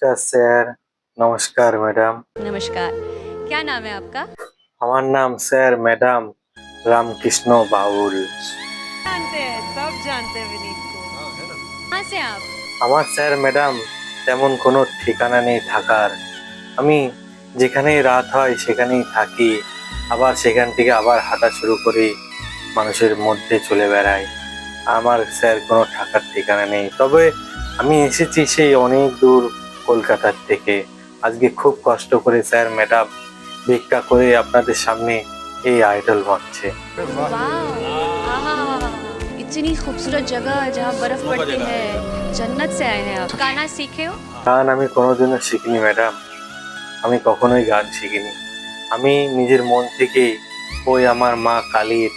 नमस्कार স্যার, নমস্কার ম্যাডাম। नमस्कार। क्या नाम है आपका? আমার নাম স্যার ম্যাডাম রামকৃষ্ণ বাউল। जानते हैं, सब जानते हैं विनीत को। कहाँ से आप? আমার স্যার ম্যাডাম তেমন কোনো ঠিকানা নেই থাকার। আমি যেখানেই রাত হয় সেখানেই থাকি, আবার সেখান থেকে আবার হাঁটা শুরু করি, মানুষের মধ্যে চলে বেড়াই। আমার স্যার কোনো থাকার ঠিকানা নেই, তবে আমি এসেছি সেই অনেক দূর কলকাতার থেকে। আজকে খুব কষ্ট করে স্যার ম্যাডাম ভিক্ষা করে আপনাদের সামনে এই আইডল মঞ্চে। वाह! आहा! इतनी खूबसूरत जगह जहाँ बर्फ पड़ती है, जन्नत से आए हैं आप। गाना सीखे हो? গান আমি কোনোদিনও শিখিনি ম্যাডাম, আমি কখনোই গান শিখিনি। আমি নিজের মন থেকেই ওই আমার মা কালীর,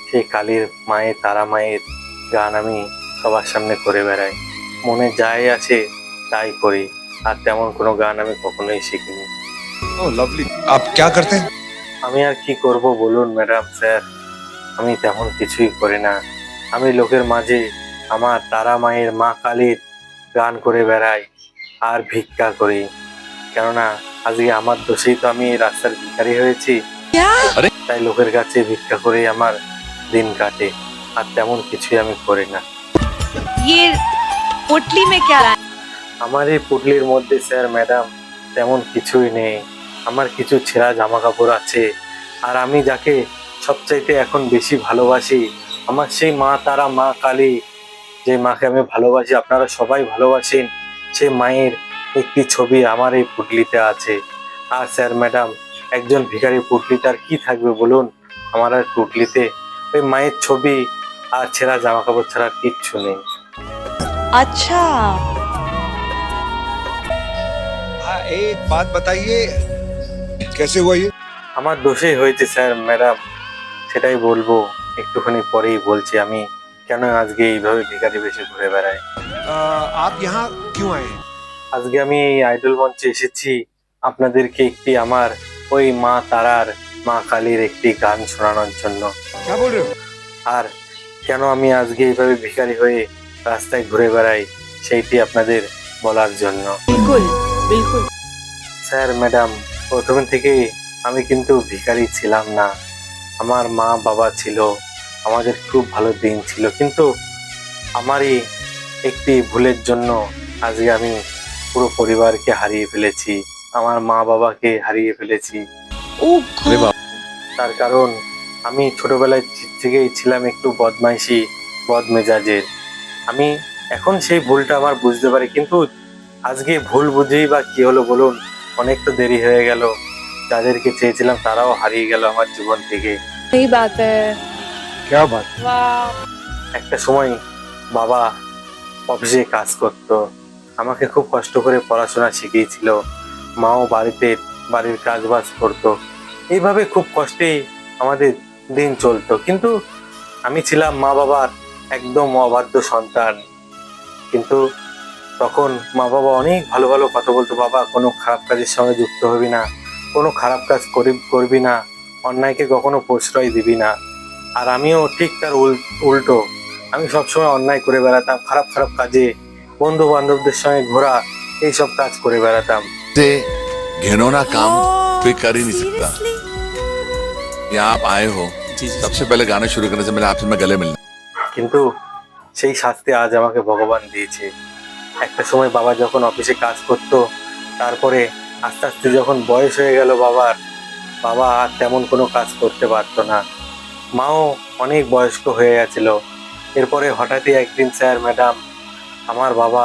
সেই কালীর মায়ের, তারা মায়ের গান আমি সবার সামনে করে বেড়াই। মনে যাই আসে তাই করি, আর তেমন কোনো গান আমি কখনোই শিখিনি। ओह लवली। आप क्या करते हैं? আমি আর কি করব বলুন ম্যাডাম স্যার, আমি তেমন কিছুই করি না। আমি লোকের মাঝে আমার তারা মায়ের, মা কালীর গান করে বেড়াই আর ভিক্ষা করি। কেননা আজকে আমার দোষেই তো আমি এই রাস্তার ভিখারি হয়েছি। তাই লোকের কাছে ভিক্ষা করে আমার দিন কাটে, আর তেমন কিছুই আমি করি না। ये पोटली में क्या है? আমার এই পুটলির মধ্যে স্যার ম্যাডাম তেমন কিছুই নেই। আমার কিছু ছেঁড়া জামা কাপড় আছে, আর আমি যাকে সবচাইতে এখন বেশি ভালোবাসি, আমার সেই মা তারা, মা কালী, যে মাকে আমি ভালোবাসি, আপনারা সবাই ভালোবাসেন, সেই মায়ের একটি ছবি আমার এই পুটলিতে আছে। আর স্যার ম্যাডাম, একজন ভিখারি পুটলিতে আর কি থাকবে বলুন? আমার আর পুটলিতে ওই মায়ের ছবি আর ছেঁড়া জামা কাপড় ছাড়া আর কিচ্ছু নেই। अच्छा। हाँ, एक बात बताइए, कैसे हुआ ये? আমার দোষেই হয়েছে স্যার ম্যাডাম, সেটাই বলবো, একটুখানি পরেই বলছি আমি কেন আজকে এইভাবে ভিখারি বেশে ঘুরে বেড়াই। आप यहाँ क्यों आए हैं? আজকে আমি এই আইডল মঞ্চে এসেছি আপনাদেরকে একটি আমার ওই মা তারার, মা কালীর একটি গান শোনানোর জন্য। क्या बोल रहे हो? আর কেন আমি আজকে এইভাবে ভিখারি হয়ে রাস্তায় ঘুরে বেড়াই সেইটি আপনাদের বলার জন্য। बिल्कुल, बिल्कुल। স্যার ম্যাডাম, প্রথম থেকেই আমি কিন্তু ভিখারি ছিলাম না। আমার মা বাবা ছিল, আমাদের খুব ভালো দিন ছিল, কিন্তু আমারই একটি ভুলের জন্য আজকে আমি পুরো পরিবারকে হারিয়ে ফেলেছি, আমার মা বাবাকে হারিয়ে ফেলেছি। ओह अरे गॉड। তার কারণ আমি ছোটবেলায় থেকেই ছিলাম একটু বদমাইশি, বদমেজাজের। আমি এখন সেই ভুলটা আমার বুঝতে পারি, কিন্তু আজকে ভুল বুঝেই বা কি হলো বলুন? অনেক তো দেরি হয়ে গেল, যাদেরকে চেয়েছিলাম তারাও হারিয়ে গেল আমার জীবন থেকে। सही बात है। क्या बात? वाह। একটা সময় বাবা অফিসে কাজ করত, আমাকে খুব কষ্ট করে পড়াশোনা শিখিয়েছিল। মাও বাড়িতে বাড়ির কাজ বাজ করতো, এইভাবে খুব কষ্টেই আমাদের দিন চলতো। কিন্তু আমি ছিলাম মা বাবার একদম অবাধ্য সন্তান। কিন্তু তখন মা বাবা অনেক ভালো ভালো কথা বলতো, বাবা কোনো খারাপ কাজের সঙ্গে যুক্ত হবি না, কোনো খারাপ কাজ করবি না, অন্যায়কে কখনো প্রশ্রয় দিবি না। আর আমিও ঠিক তার উল্টো, আমি সবসময় অন্যায় করে বেড়াতাম, খারাপ খারাপ কাজে, বন্ধু বান্ধবদের সঙ্গে ঘোরা, এইসব কাজ করে বেড়াতাম। से घिनौना काम कोई कर ही नहीं सकता। Seriously? यहाँ आप आए हो, सबसे पहले गाना शुरू करने से पहले आपसे मैं गले मिलना। কিন্তু সেই শাস্তি আজ আমাকে ভগবান দিয়েছে। একটা সময় বাবা যখন অফিসে কাজ করতো, তারপরে আস্তে আস্তে যখন বয়স হয়ে গেল বাবার, বাবা আর তেমন কোনো কাজ করতে পারতো না। মাও অনেক বয়স্ক হয়ে গেছিল। এরপরে হঠাৎই একদিন স্যার ম্যাডাম, আমার বাবা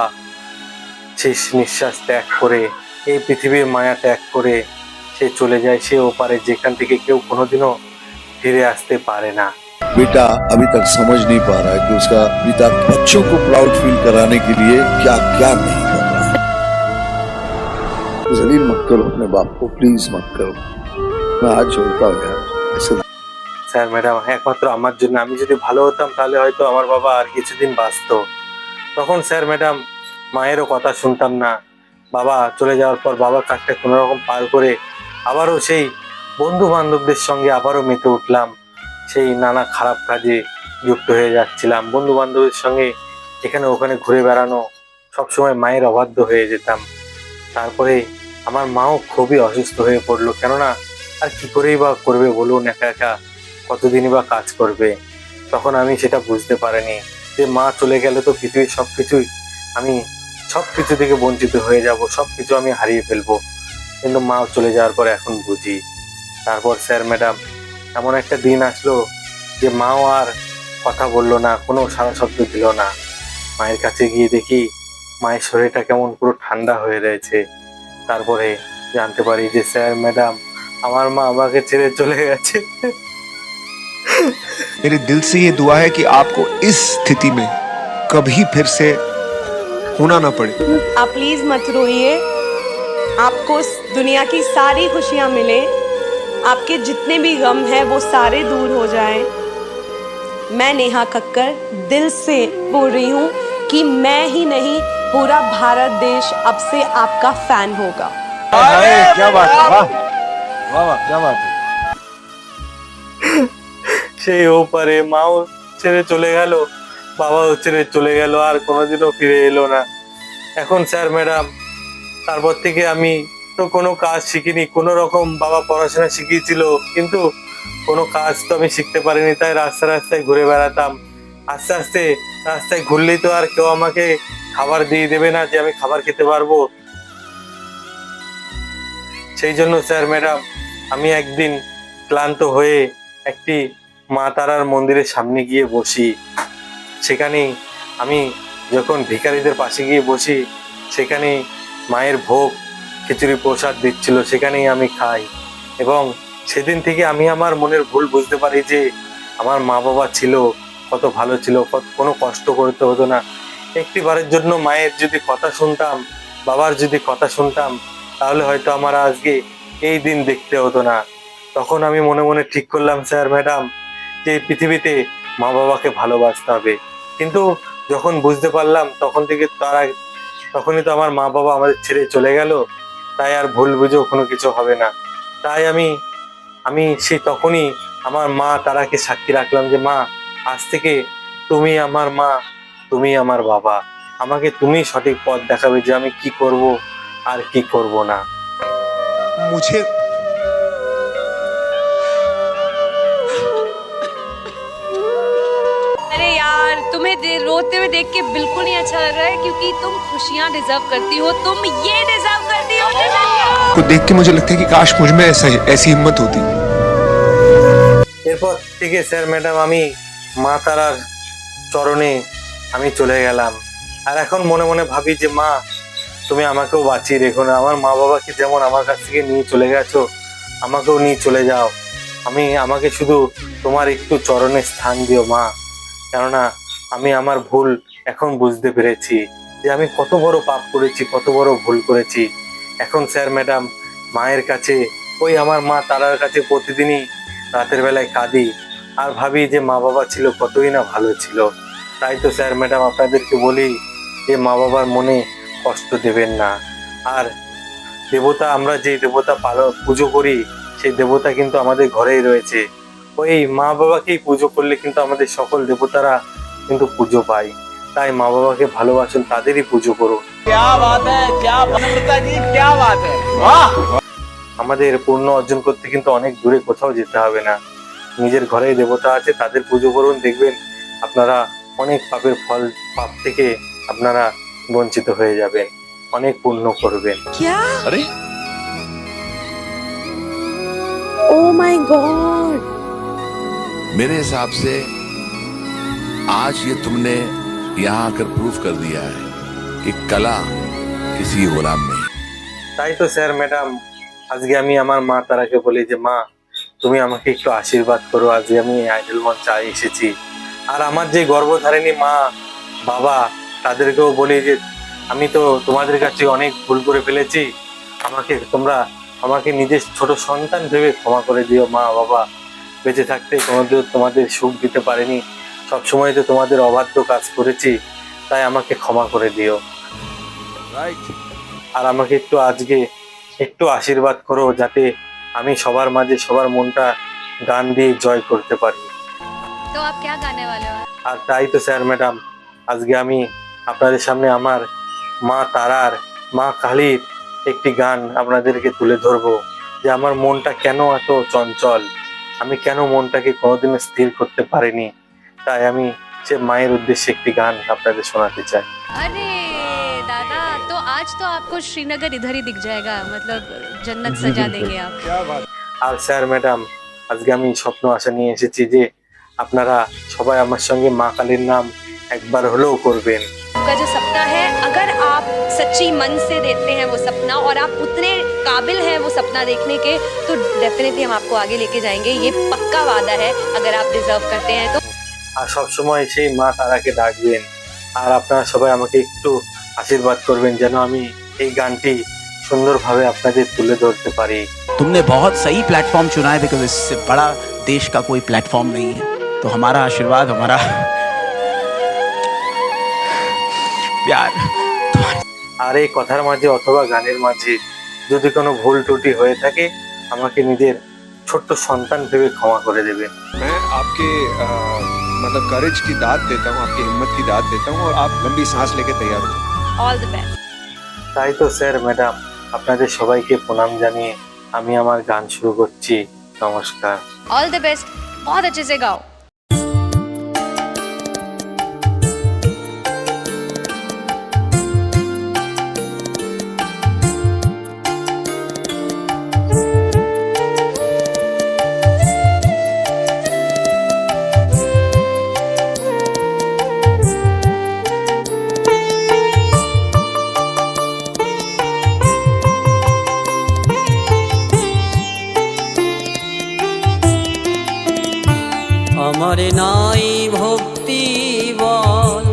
শেষ নিঃশ্বাস ত্যাগ করে, এই পৃথিবীর মায়া ত্যাগ করে সে চলে যায় সে ওপারে, যেখান থেকে কেউ কোনোদিনও ফিরে আসতে পারে না। बेटा अभी तक समझ नहीं पा रहा है कि उसका पिता बच्चों को प्राउड फील कराने के लिए क्या क्या नहीं कर रहा है। जलील मत करो अपने बाप को, प्लीज मत करो। मैं हाथ जोड़ता हूँ यार, ऐसे স্যার ম্যাডাম, একমাত্র আমার জন্য, আমি যদি ভালো হতাম তাহলে হয়তো আমার বাবা আর কিছুদিন বাঁচতো। তখন স্যার ম্যাডাম মায়েরও কথা শুনতাম না। বাবা চলে যাওয়ার পর বাবার কাজটা কোনো রকম পার করে আবারও সেই বন্ধু বান্ধবদের সঙ্গে আবারও মেতে উঠলাম, সেই নানা খারাপ কাজে যুক্ত হয়ে যাচ্ছিলাম। বন্ধু বান্ধবের সঙ্গে এখানে ওখানে ঘুরে বেড়ানো, সবসময় মায়ের অবাধ্য হয়ে যেতাম। তারপরে আমার মাও খুবই অসুস্থ হয়ে পড়লো, কেননা আর কি করেই বা করবে বলুন, একা একা কতদিনই বা কাজ করবে। তখন আমি সেটা বুঝতে পারিনি যে মা চলে গেলে তো পৃথিবীর সবকিছুই আমি সবকিছু থেকে বঞ্চিত হয়ে যাব, সবকিছু আমি হারিয়ে ফেলবো। কিন্তু মা চলে যাওয়ার পর এখন বুঝি। তারপর স্যার ম্যাডাম এমন একটা দিন আসলো যে মাও আর কথা বললো না, কোনো সাড়া শব্দ দিল না। মায়ের কাছে গিয়ে দেখি মায়ের শরীরটা কেমন পুরো ঠান্ডা হয়ে রয়েছে। তারপরে জানতে পারি যে স্যার ম্যাডাম আমার মা আমাকে ছেড়ে চলে গেছে। मेरे दिल से ये दुआ है कि आपको इस स्थिति में कभी फिर से होना ना पड़े। आप प्लीज मत रोइए, आपको दुनिया की सारी खुशियां मिले, आपके जितने भी गम हैं वो सारे दूर हो जाएं। मैं नेहा कक्कर दिल से बोल रही हूँ कि मैं ही नहीं पूरा भारत देश अब से आपका फैन होगा। क्या बात है, वाह वाह वाह, क्या बात है। সেই ওপারে মাও ছেড়ে চলে গেল, বাবাও ছেড়ে চলে গেল, আর কোনোদিনও ফিরে এলো না। এখন স্যার ম্যাডাম তারপর থেকে আমি তো কোনো কাজ শিখিনি, কোনো রকম বাবা পড়াশোনা শিখিয়েছিল কিন্তু কোনো কাজ তো আমি শিখতে পারিনি, তাই রাস্তায় রাস্তায় ঘুরে বেড়াতাম। আস্তে আস্তে রাস্তায় ঘুরলেই তো আর কেউ আমাকে খাবার দিয়ে দেবে না যে আমি খাবার খেতে পারবো। সেই জন্য স্যার ম্যাডাম আমি একদিন ক্লান্ত হয়ে একটি মা তারার মন্দিরের সামনে গিয়ে বসি। সেখানে আমি যখন ভিখারিদের পাশে গিয়ে বসি, সেখানে মায়ের ভোগ খিচুড়ি প্রসাদ দিচ্ছিল, সেখানেই আমি খাই। এবং সেদিন থেকে আমি আমার মনের ভুল বুঝতে পারি যে আমার মা বাবা ছিল কত ভালো ছিল, কোনো কষ্ট করতে হতো না। একটি বারের জন্য মায়ের যদি কথা শুনতাম, বাবার যদি কথা শুনতাম, তাহলে হয়তো আমার আজকে এই দিন দেখতে হতো না। তখন আমি মনে মনে ঠিক করলাম স্যার ম্যাডাম যে এই পৃথিবীতে মা বাবাকে ভালোবাসতে হবে। কিন্তু যখন বুঝতে পারলাম তখনই তো আমার মা বাবা আমাদের ছেড়ে চলে গেল, তাই আর ভুল বুঝেও কোনো কিছু হবে না। তাই আমি সেই তখনই আমার মা তারাকে সাক্ষী রাখলাম যে মা আজ থেকে তুমি আমার মা, তুমি আমার বাবা, আমাকে তুমি সঠিক পথ দেখাবে যে আমি কি করব আর কি করব না। मुझे अरे यार, तुम्हें रोते हुए देख के बिल्कुल नहीं अच्छा लग रहा है, क्योंकि तुम खुशियां डिजर्व करती हो, तुम ये डिजर्व करती हो। को देख के मुझे लगता है कि काश मुझ में ऐसी हिम्मत होती। এরপর থেকে স্যার ম্যাডাম আমি মা তারার চরণে আমি চলে গেলাম। আর এখন মনে মনে ভাবি যে মা তুমি আমাকেও বাঁচিয়ে রেখো না, আমার মা বাবাকে যেমন আমার কাছ থেকে নিয়ে চলে গেছো আমাকেও নিয়ে চলে যাও। আমাকে শুধু তোমার একটু চরণে স্থান দিও মা, কেননা আমি আমার ভুল এখন বুঝতে পেরেছি যে আমি কত বড় পাপ করেছি, কত বড় ভুল করেছি। এখন স্যার ম্যাডাম মায়ের কাছে, ওই আমার মা তারার কাছে প্রতিদিনই রাতের বেলায় কাঁদি আর ভাবি যে মা বাবা ছিল কতই না ভালো ছিল। তাই তো স্যার ম্যাডাম আপনাদেরকে বলি যে মা বাবার মনে কষ্ট দেবেন না। আর দেবতা, আমরা যে দেবতা পুজো করি সেই দেবতা কিন্তু আমাদের ঘরেই রয়েছে। ওই মা বাবাকেই পুজো করলে কিন্তু আমাদের সকল দেবতারা কিন্তু পুজো পায়। তাই মা বাবাকে ভালোবাসুন, তাদেরই পুজো করুন। আমাদের পূর্ণ অর্জন করতে কিন্তু অনেক দূরে কোথাও যেতে হবে না, নিজের ঘরেই দেবতা আছে, তাদের পুজো করুন, দেখবেন আপনারা অনেক পাপ থেকে আপনারা বঞ্চিত হয়ে যাবেন, অনেক পুণ্য করবেন। क्या? अरे ओ माय गॉड! मेरे हिसाब से आज ये तुमने यहाँ आकर प्रूफ कर दिया है कि कला किसी गुलाम नहीं। তাই তো স্যার ম্যাডাম আজকে আমি আমার মা তারাকে বলি যে মা তুমি আমাকে একটু আশীর্বাদ করো, আজকে আমি আইডল মঞ্চে এসেছি। আর আমার যে গর্ভধারিণী মা বাবা তাদেরকেও বলি যে আমি তো তোমাদের কাছে অনেক ভুল করে ফেলেছি, তোমরা আমাকে নিজের ছোট সন্তান ভেবে ক্ষমা করে দিও মা বাবা। বেঁচে থাকতে কোনোদিন তোমাদের সুখ দিতে পারিনি, সবসময় তো তোমাদের অবাধ্য কাজ করেছি, তাই আমাকে ক্ষমা করে দিও। আর আমাকে আজকে একটু আশীর্বাদ করো যাতে আমি সবার মাঝে সবার মনটা গান দিয়ে জয় করতে পারি। तो आप क्या गाने वाले हो? আর তাই তো স্যার ম্যাডাম আজকে আমি আপনাদের সামনে আমার মা তারার, মা কালীর একটি গান আপনাদেরকে তুলে ধরবো যে আমার মনটা কেন এত চঞ্চল, আমি কেন মনটাকে কোনোদিনও স্থির করতে পারিনি। তাই আমি সে মায়ের উদ্দেশ্যে একটি গান আপনাদের শোনাতে চাই। अरे दादा, तो आज तो आपको श्रीनगर इधर ही दिख जाएगा, मतलब जन्नत सजा देंगे आप। আর স্যার ম্যাডাম, আজকে আমি স্বপ্ন আশা নিয়ে এসেছি যে আপনারা সবাই আমার সঙ্গে মা কালীর নাম একবার হলেও করবেন। का जो सपना है, अगर आप सच्ची मन से देखते हैं वो सपना और आप उतने काबिल हैं वो सपना देखने के, तो डेफिनेटली हम आपको आगे लेके जाएंगे। ये पक्का वादा है, अगर आप डिजर्व करते हैं तो। আর সবসময় সেই মা তারাকে ডাকবেন। আর আপনারা সবাই আমাকে একটু আশীর্বাদ করবেন যেন আমি এই গানটি সুন্দরভাবে আপনাদের তুলে ধরতে পারি। तुमने बहुत सही प्लेटफॉर्म चुना है, बिकॉज इससे बड़ा देश का कोई प्लेटफॉर्म नहीं है। तो हमारा आशीर्वाद, हमारा प्यार। আর এই কথার মাঝে অথবা গানের মাঝে যদি কোনো ভুল ত্রুটি হয়ে থাকে আমাকে নিজের ছোট্ট সন্তান ভেবে ক্ষমা করে দেবেন। मैं आपके मतलब करेज की दाद देता हूँ, आपकी हिम्मत की दाद देता हूँ और आप लंबी सांस लेके तैयार हो। All the best. তাই তো স্যার ম্যাডাম, আপনাদের সবাইকে প্রণাম জানিয়ে আমি আমার গান শুরু করছি। নমস্কার। ऑल द बेस्ट, बहुत अच्छे से गाओ। আমার নাই ভক্তি বল,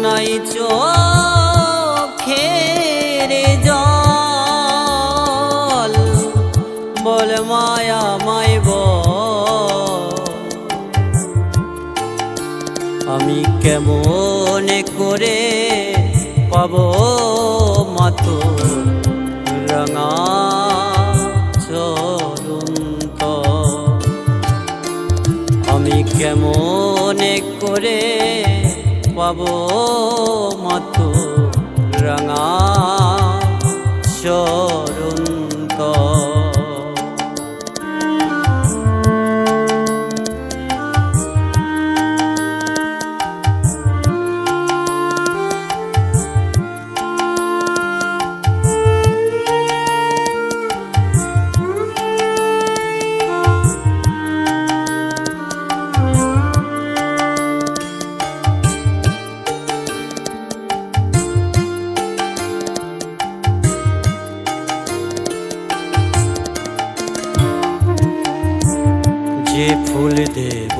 নাই চোখের জল, বল মায়া মাই বল, আমি কেমন করে পাবো মাতো রাঙা চরন্ত, আমি কেমন করে পাবো মাতো রাঙা চরন্ত। যে ফুল দেব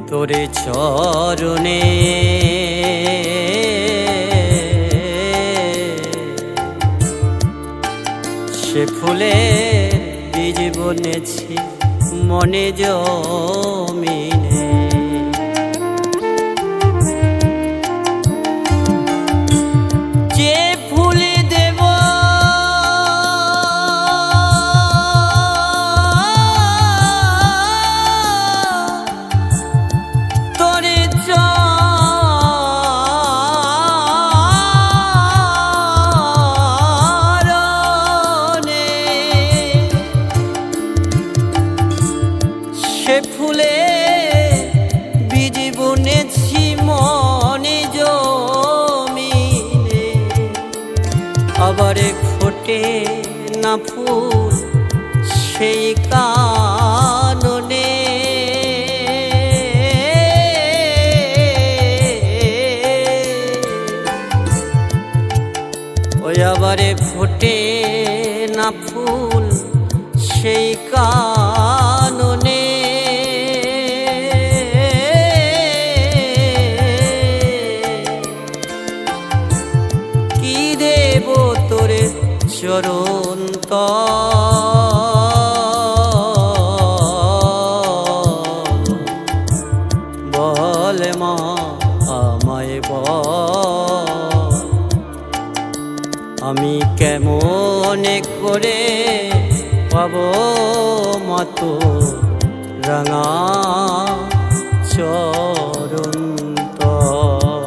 তোরে চরণে, সে ফুলে বীজ বনেছি মনে জমিনে, যে ফুল দেব তোরে চরণে, সে ফুলে বীজ বুনেছি মনে জমিনে, আবার ফোটে না ফুল সেই কাননে, ওই আবারে ফোটে না ফুল সেই কাননে, কি দেব তোরে চরণ তল, বল মা আমায় বল, আমি কেমন করে পাবো মাতো রাঙা চরণ তল।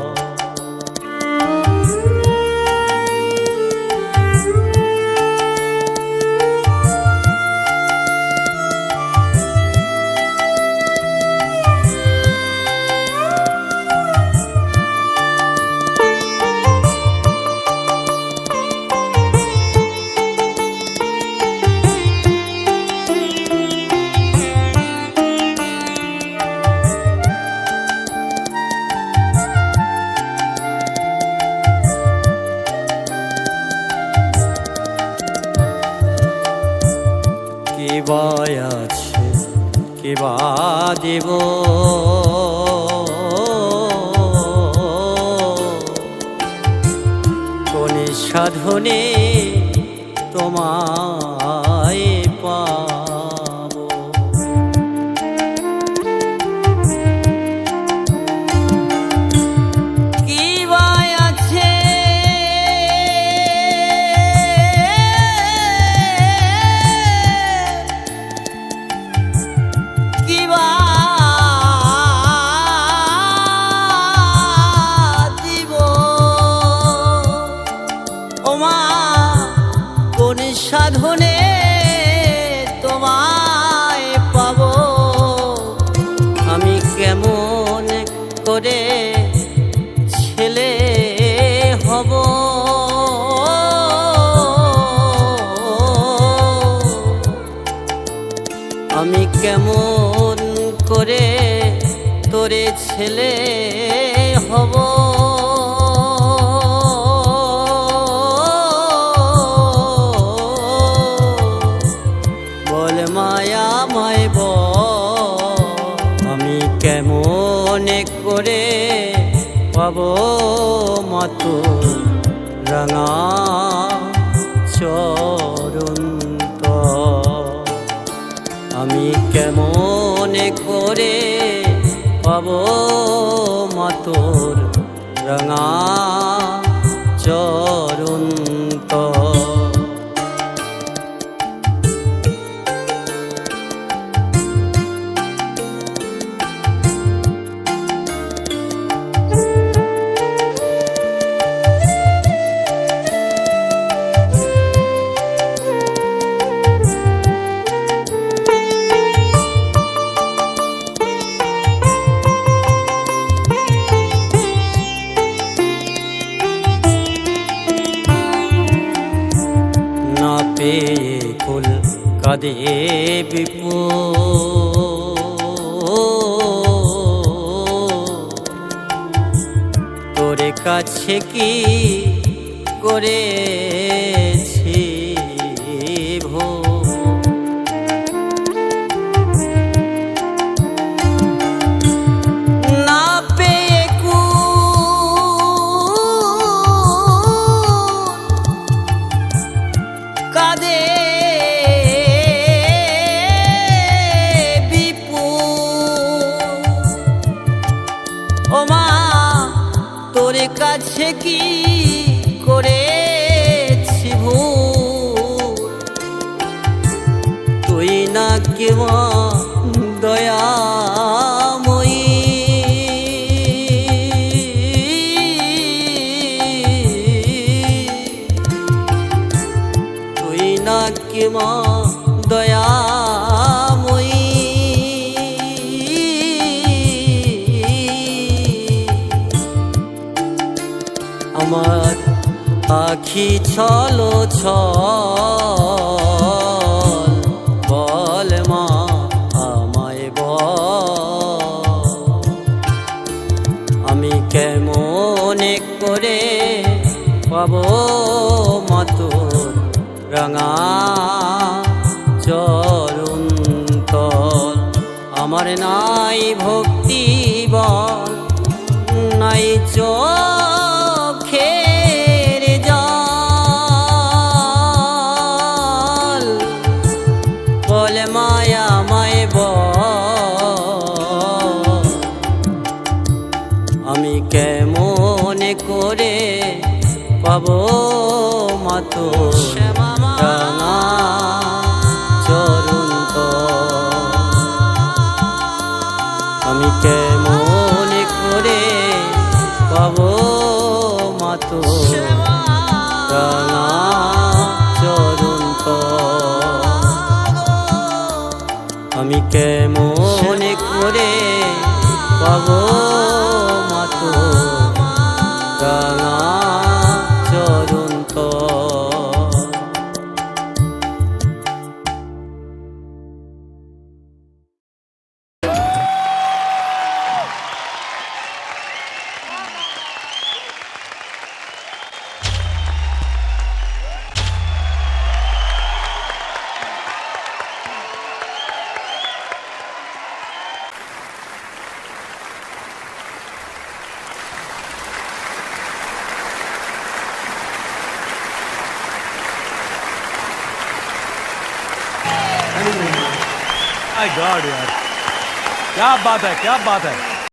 বা আছে কি বা দেব কোন সাধনে তোমায় পাবো কি বা আছে কি বা দিব ওমা কোন সাধনে তোমায় পাবো আমি কেমন করে ছেলে হব আমি কেমন করে তোরে ছেলে হব বল মায়া মায় আমি কেমন করে পাবো মাতো রাঙা চরণ আমি কেমন করে পাবো মাতোর রাঙা চরণ না পেয়ে কুল কাঁদে তোরে কাছে কি করেছি ভো না পেয়ে কাঁদে ওমা তোর কাছে কি করেছি ভুল তুই না কেমন দয়াময়ী তুই না কেমন দয়াময়ী আমার আখি ছলো ছল বল মা আমায় বল আমি কেমন করে পাবো মাতোর রাঙা চরণ তল আমার নাই ভক্তি বল নাই চোখের জল বল মায়া মায় বল আমি কেমন করে পাবো মাতো রাঙা চরণ আমি কেমন করে পাবো মাতো রাঙা চরণ আমি কেমন করে পাবো মাতো রাঙা চরণ माय गॉड यार, क्या बात है, क्या बात है।